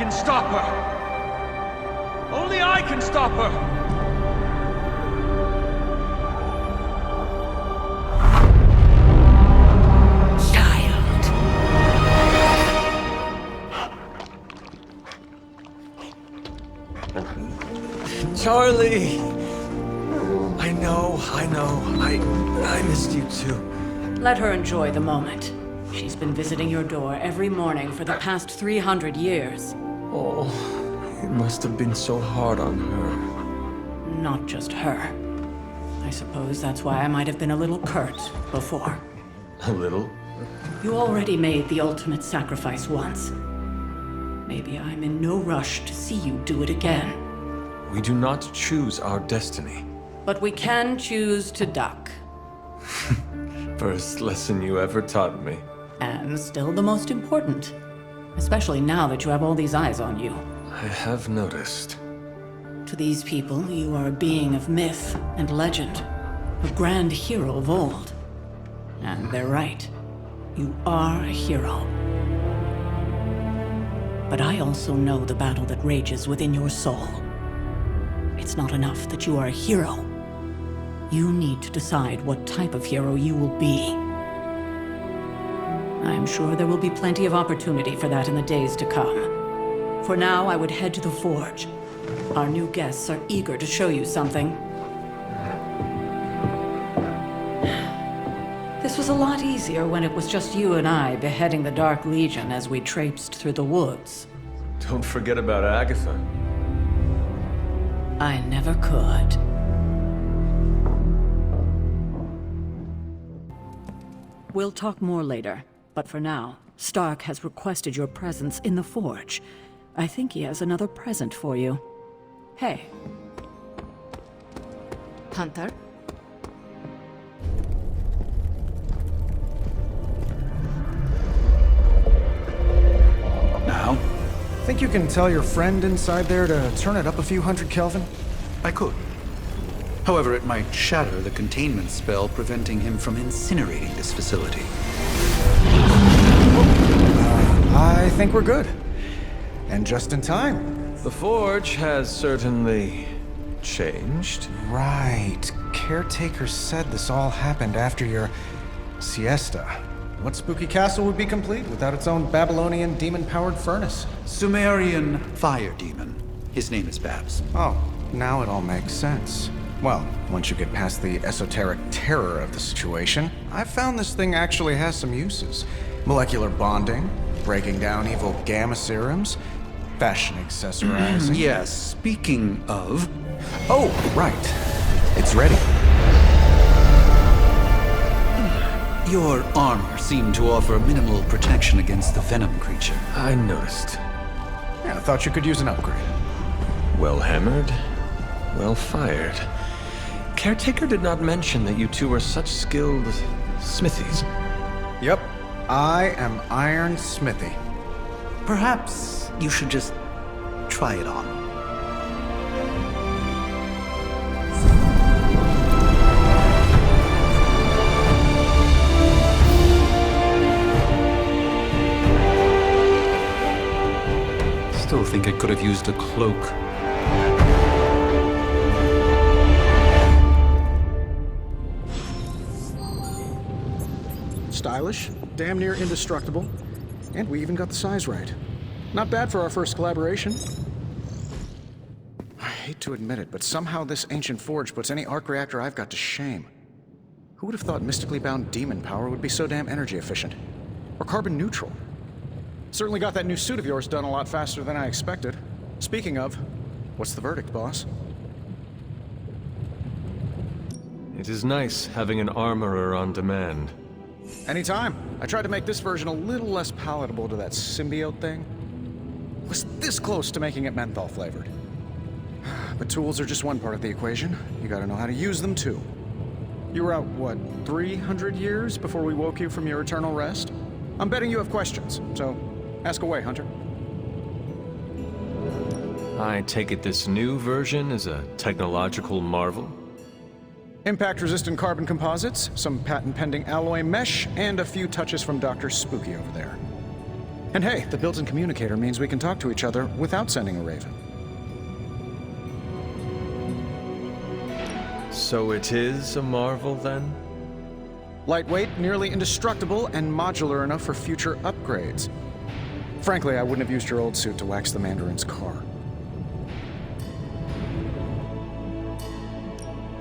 can stop her! Only I can stop her! Charlie! I know. I missed you too. Let her enjoy the moment. She's been visiting your door every morning for the past 300 years. Oh, it must have been so hard on her. Not just her. I suppose that's why I might have been a little curt before. A little? You already made the ultimate sacrifice once. Maybe I'm in no rush to see you do it again. We do not choose our destiny. But we can choose to duck. First lesson you ever taught me. And still the most important. Especially now that you have all these eyes on you. I have noticed. To these people, you are a being of myth and legend. A grand hero of old. And they're right. You are a hero. But I also know the battle that rages within your soul. It's not enough that you are a hero. You need to decide what type of hero you will be. I'm sure there will be plenty of opportunity for that in the days to come. For now, I would head to the Forge. Our new guests are eager to show you something. This was a lot easier when it was just you and I beheading the Dark Legion as we traipsed through the woods. Don't forget about Agatha. I never could. We'll talk more later, but for now, Stark has requested your presence in the Forge. I think he has another present for you. Hey. Hunter? Now? Think you can tell your friend inside there to turn it up a few hundred Kelvin? I could. However, it might shatter the containment spell preventing him from incinerating this facility. I think we're good. And just in time. The Forge has certainly changed. Right. Caretaker said this all happened after your siesta. What spooky castle would be complete without its own Babylonian demon-powered furnace? Sumerian fire demon. His name is Babs. Oh, now it all makes sense. Well, once you get past the esoteric terror of the situation, I've found this thing actually has some uses. Molecular bonding, breaking down evil gamma serums, fashion accessorizing. Yes, speaking of... Oh, right. It's ready. Your armor seemed to offer minimal protection against the venom creature. I noticed. Yeah, I thought you could use an upgrade. Well hammered, well fired. Caretaker did not mention that you two are such skilled smithies. Yep, I am Iron Smithy. Perhaps you should just try it on. Still think I could have used a cloak. Stylish, damn near indestructible, and we even got the size right. Not bad for our first collaboration. I hate to admit it, but somehow this ancient forge puts any arc reactor I've got to shame. Who would have thought mystically bound demon power would be so damn energy efficient? Or carbon neutral? Certainly got that new suit of yours done a lot faster than I expected. Speaking of, what's the verdict, boss? It is nice having an armorer on demand. Anytime. I tried to make this version a little less palatable to that symbiote thing. Was this close to making it menthol flavored. But tools are just one part of the equation. You gotta know how to use them too. You were out, what, 300 years before we woke you from your eternal rest? I'm betting you have questions, so ask away, Hunter. I take it this new version is a technological marvel? Impact-resistant carbon composites, some patent-pending alloy mesh, and a few touches from Dr. Spooky over there. And hey, the built-in communicator means we can talk to each other without sending a raven. So it is a marvel, then? Lightweight, nearly indestructible, and modular enough for future upgrades. Frankly, I wouldn't have used your old suit to wax the Mandarin's car.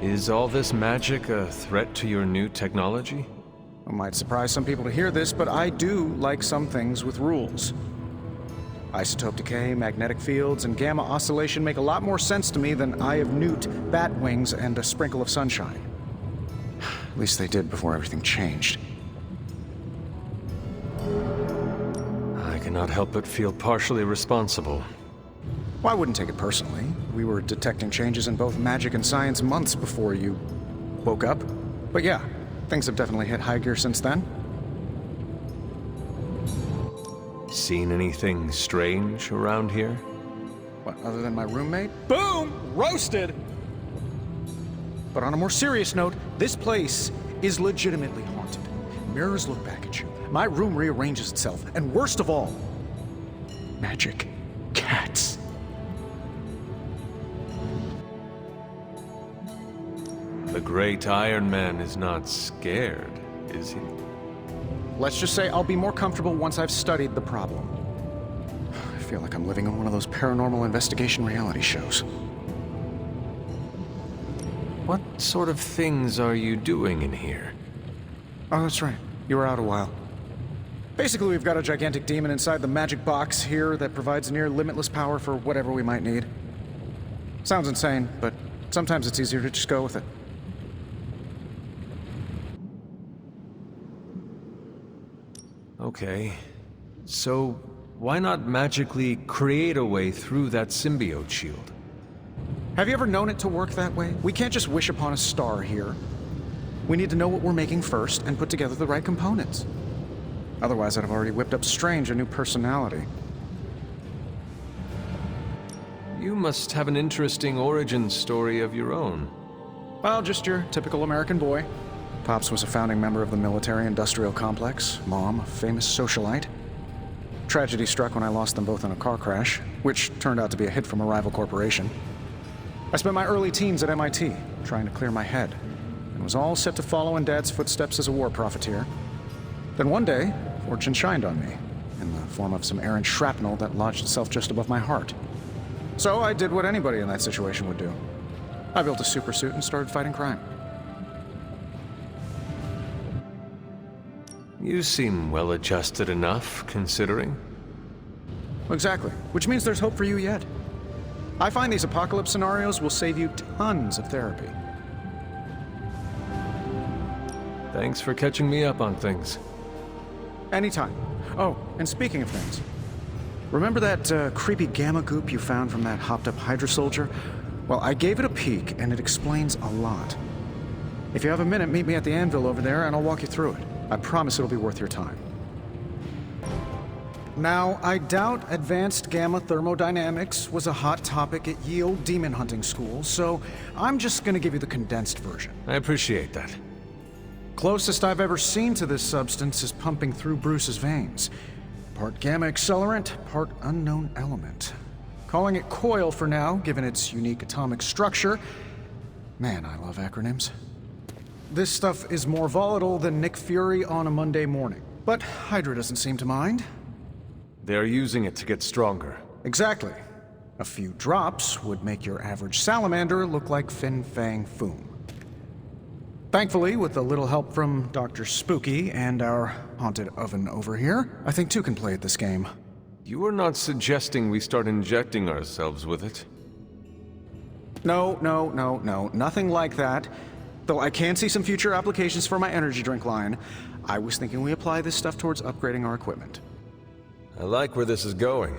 Is all this magic a threat to your new technology? It might surprise some people to hear this, but I do like some things with rules. Isotope decay, magnetic fields, and gamma oscillation make a lot more sense to me than Eye of Newt, bat wings, and a sprinkle of sunshine. At least they did before everything changed. I cannot help but feel partially responsible. Well, I wouldn't take it personally. We were detecting changes in both magic and science months before you woke up. But yeah, things have definitely hit high gear since then. Seen anything strange around here? What, other than my roommate? Boom! Roasted! But on a more serious note, this place is legitimately haunted. Mirrors look back at you. My room rearranges itself. And worst of all, magic cats. The great Iron Man is not scared, is he? Let's just say I'll be more comfortable once I've studied the problem. I feel like I'm living in one of those paranormal investigation reality shows. What sort of things are you doing in here? Oh, that's right. You were out a while. Basically, we've got a gigantic demon inside the magic box here that provides near limitless power for whatever we might need. Sounds insane, but sometimes it's easier to just go with it. Okay. So, why not magically create a way through that symbiote shield? Have you ever known it to work that way? We can't just wish upon a star here. We need to know what we're making first and put together the right components. Otherwise, I'd have already whipped up Strange a new personality. You must have an interesting origin story of your own. Well, just your typical American boy. Pops was a founding member of the military-industrial complex. Mom, a famous socialite. Tragedy struck when I lost them both in a car crash, which turned out to be a hit from a rival corporation. I spent my early teens at MIT, trying to clear my head, and was all set to follow in Dad's footsteps as a war profiteer. Then one day, fortune shined on me, in the form of some errant shrapnel that lodged itself just above my heart. So I did what anybody in that situation would do. I built a supersuit and started fighting crime. You seem well-adjusted enough, considering. Exactly, which means there's hope for you yet. I find these apocalypse scenarios will save you tons of therapy. Thanks for catching me up on things. Anytime. Oh, and speaking of things, remember that creepy gamma goop you found from that hopped-up Hydra soldier? Well, I gave it a peek, and it explains a lot. If you have a minute, meet me at the anvil over there, and I'll walk you through it. I promise it'll be worth your time. Now, I doubt advanced gamma thermodynamics was a hot topic at Ye Olde Demon Hunting School, so I'm just gonna give you the condensed version. I appreciate that. Closest I've ever seen to this substance is pumping through Bruce's veins. Part gamma accelerant, part unknown element. Calling it coil for now, given its unique atomic structure. Man, I love acronyms. This stuff is more volatile than Nick Fury on a Monday morning. But Hydra doesn't seem to mind. They're using it to get stronger. Exactly. A few drops would make your average salamander look like Fin Fang Foom. Thankfully, with a little help from Dr. Spooky and our haunted oven over here, I think two can play at this game. You are not suggesting we start injecting ourselves with it? No, nothing like that. Though I can see some future applications for my energy drink line. I was thinking we apply this stuff towards upgrading our equipment. I like where this is going.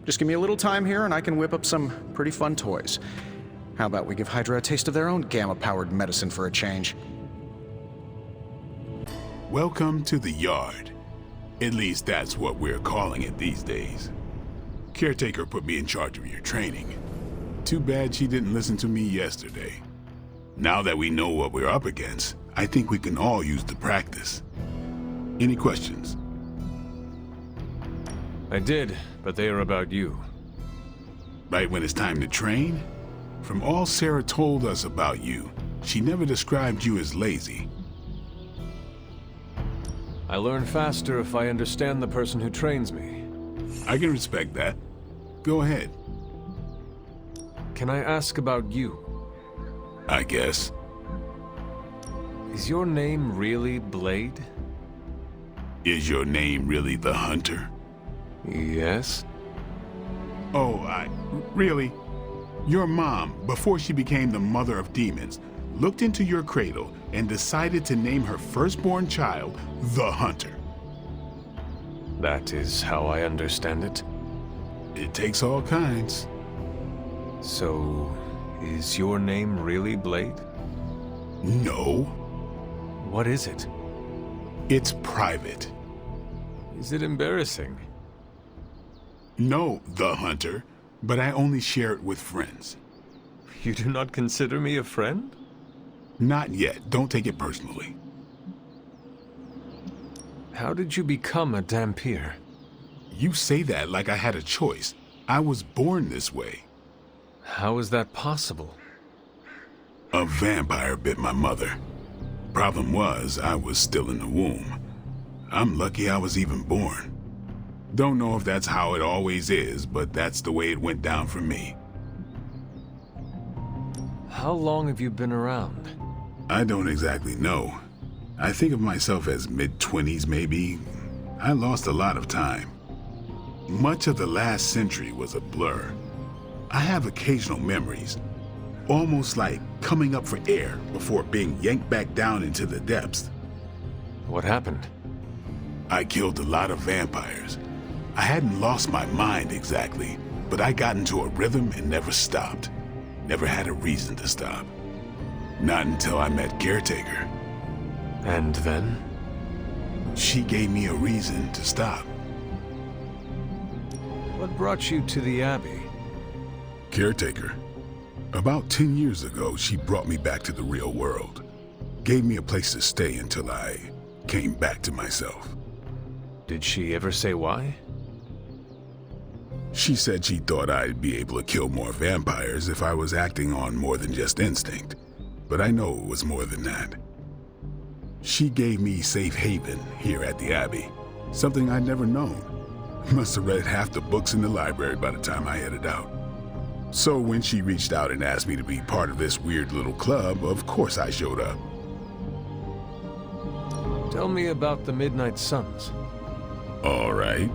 Just give me a little time here and I can whip up some pretty fun toys. How about we give Hydra a taste of their own gamma-powered medicine for a change? Welcome to the Yard. At least that's what we're calling it these days. Caretaker put me in charge of your training. Too bad she didn't listen to me yesterday. Now that we know what we're up against, I think we can all use the practice. Any questions? I did, but they are about you. Right when it's time to train? From all Sarah told us about you, she never described you as lazy. I learn faster if I understand the person who trains me. I can respect that. Go ahead, Can I ask about you? I guess. Is your name really Blade? Is your name really the Hunter? Yes. Oh, really? Your mom, before she became the mother of demons, looked into your cradle and decided to name her firstborn child the Hunter. That is how I understand it. It takes all kinds. So, is your name really Blade? No, What is it? it's private. Is it embarrassing? No, the Hunter, but I only share it with friends. You do not consider me a friend? Not yet. Don't take it personally. How did you become a Dhampir? You say that like I had a choice. I was born this way. How is that possible? A vampire bit my mother. Problem was, I was still in the womb. I'm lucky I was even born. Don't know if that's how it always is, but that's the way it went down for me. How long have you been around? I don't exactly know. I think of myself as mid-20s maybe. I lost a lot of time. Much of the last century was a blur. I have occasional memories, almost like coming up for air before being yanked back down into the depths. What happened? I killed a lot of vampires. I hadn't lost my mind exactly, but I got into a rhythm and never stopped. Never had a reason to stop. Not until I met Caretaker. And then? She gave me a reason to stop. What brought you to the Abbey? Caretaker. About 10 years ago, she brought me back to the real world. Gave me a place to stay until I came back to myself. Did she ever say why? She said she thought I'd be able to kill more vampires if I was acting on more than just instinct. But I know it was more than that. She gave me safe haven here at the Abbey. Something I'd never known. Must have read half the books in the library by the time I headed out. So when she reached out and asked me to be part of this weird little club, of course I showed up. Tell me about the Midnight Suns. All right.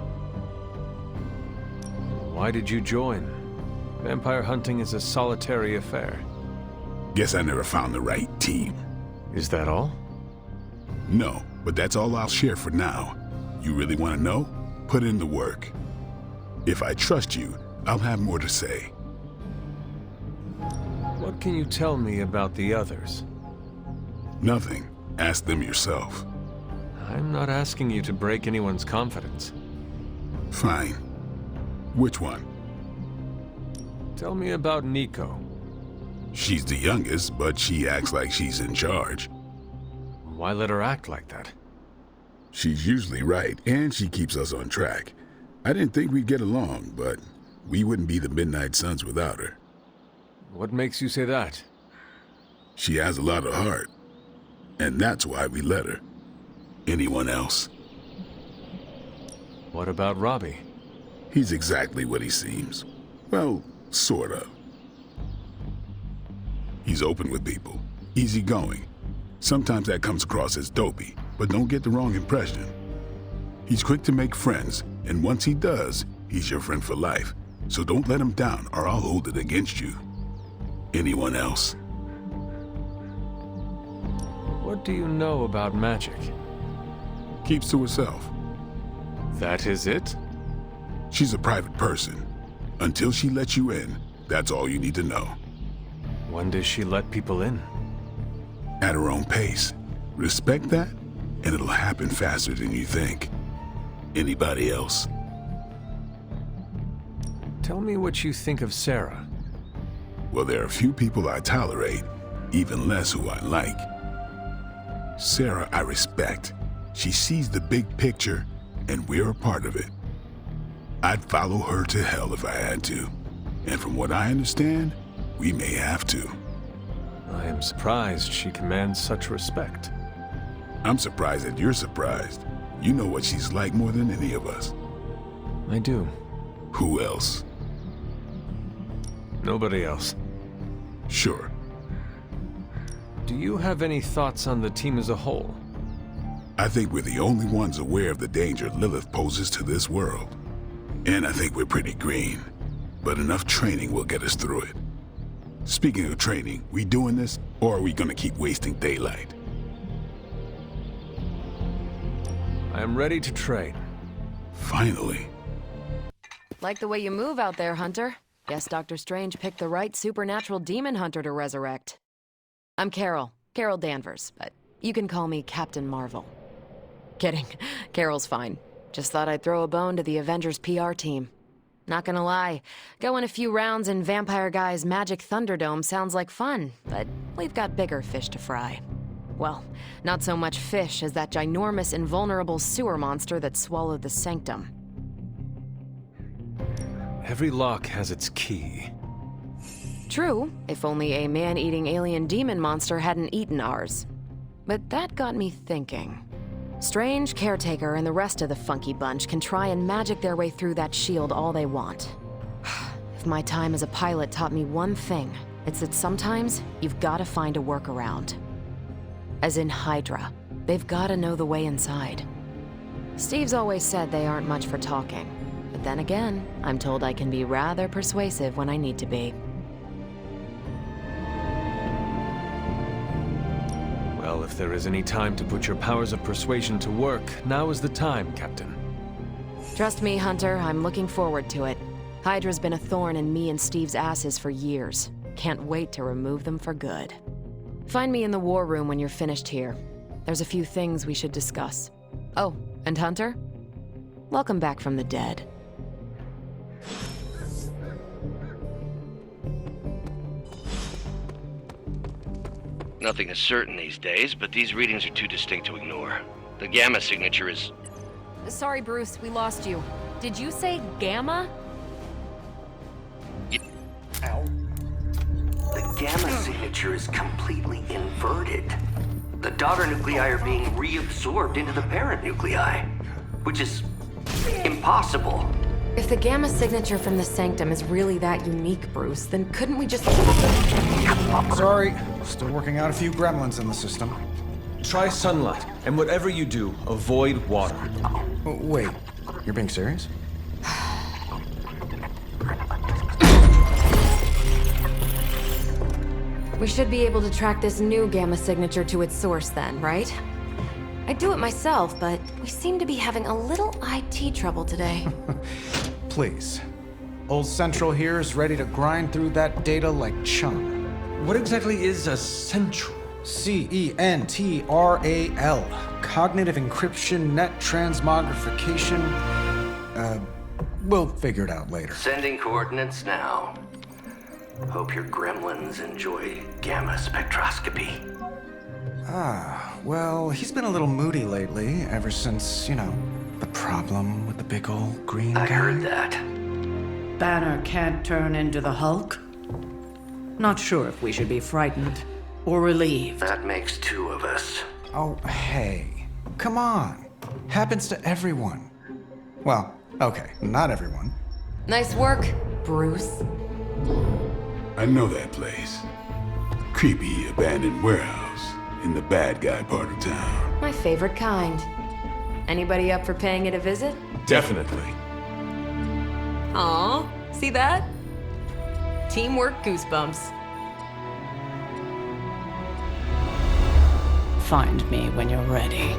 Why did you join? Vampire hunting is a solitary affair. Guess I never found the right team. Is that all? No, but that's all I'll share for now. You really want to know? Put in the work. If I trust you, I'll have more to say. What can you tell me about the others? Nothing. Ask them yourself. I'm not asking you to break anyone's confidence. Fine. Which one? Tell me about Nico. She's the youngest, but she acts like she's in charge. Why let her act like that? She's usually right, and she keeps us on track. I didn't think we'd get along, but we wouldn't be the Midnight Suns without her. What makes you say that? She has a lot of heart, and that's why we let her. Anyone else? What about Robbie? He's exactly what he seems. Well, sort of. He's open with people, easygoing. Sometimes that comes across as dopey, but don't get the wrong impression. He's quick to make friends, and once he does, he's your friend for life. So don't let him down or I'll hold it against you. Anyone else? What do you know about magic? Keeps to herself. That is it? She's a private person. Until she lets you in, that's all you need to know. When does she let people in? At her own pace. Respect that, and it'll happen faster than you think. Anybody else? Tell me what you think of Sarah. Well, there are a few people I tolerate, even less who I like. Sarah, I respect. She sees the big picture, and we're a part of it. I'd follow her to hell if I had to. And from what I understand, we may have to. I am surprised she commands such respect. I'm surprised that you're surprised. You know what she's like more than any of us. I do. Who else? Nobody else. Sure. Do you have any thoughts on the team as a whole? I think we're the only ones aware of the danger Lilith poses to this world. And I think we're pretty green. But enough training will get us through it. Speaking of training, we doing this, or are we gonna keep wasting daylight? I am ready to train. Finally. Like the way you move out there, Hunter. Guess Dr. Strange picked the right supernatural demon hunter to resurrect. I'm Carol Danvers, but you can call me Captain Marvel. Kidding, Carol's fine. Just thought I'd throw a bone to the Avengers PR team. Not gonna lie, going a few rounds in Vampire Guy's Magic Thunderdome sounds like fun, but we've got bigger fish to fry. Well, not so much fish as that ginormous invulnerable sewer monster that swallowed the Sanctum. Every lock has its key. True, if only a man-eating alien demon monster hadn't eaten ours. But that got me thinking. Strange, Caretaker, and the rest of the funky bunch can try and magic their way through that shield all they want. If my time as a pilot taught me one thing, it's that sometimes you've got to find a workaround. As in Hydra, they've got to know the way inside. Steve's always said they aren't much for talking. But then again, I'm told I can be rather persuasive when I need to be. Well, if there is any time to put your powers of persuasion to work, now is the time, Captain. Trust me, Hunter, I'm looking forward to it. Hydra's been a thorn in me and Steve's asses for years. Can't wait to remove them for good. Find me in the war room when you're finished here. There's a few things we should discuss. Oh, and Hunter? Welcome back from the dead. Nothing is certain these days, but these readings are too distinct to ignore. The gamma signature is... Sorry, Bruce, we lost you. Did you say gamma? The gamma signature is completely inverted. The daughter nuclei are being reabsorbed into the parent nuclei, which is impossible. If the gamma signature from the Sanctum is really that unique, Bruce, then couldn't we just... Sorry, still working out a few gremlins in the system. Try sunlight, and whatever you do, avoid water. Oh, wait, you're being serious? We should be able to track this new gamma signature to its source then, right? I'd do it myself, but we seem to be having a little IT trouble today. Please. Old Central here is ready to grind through that data like chum. What exactly is a central? CENTRAL. Cognitive encryption, net transmogrification. We'll figure it out later. Sending coordinates now. Hope your gremlins enjoy gamma spectroscopy. Well, he's been a little moody lately, ever since, the problem with the big old green guy. I heard that. Banner can't turn into the Hulk? Not sure if we should be frightened or relieved. That makes two of us. Oh, hey. Come on. Happens to everyone. Well, okay, not everyone. Nice work, Bruce. I know that place. Creepy abandoned warehouse in the bad guy part of town. My favorite kind. Anybody up for paying it a visit? Definitely. Aw, see that? Teamwork goosebumps. Find me when you're ready.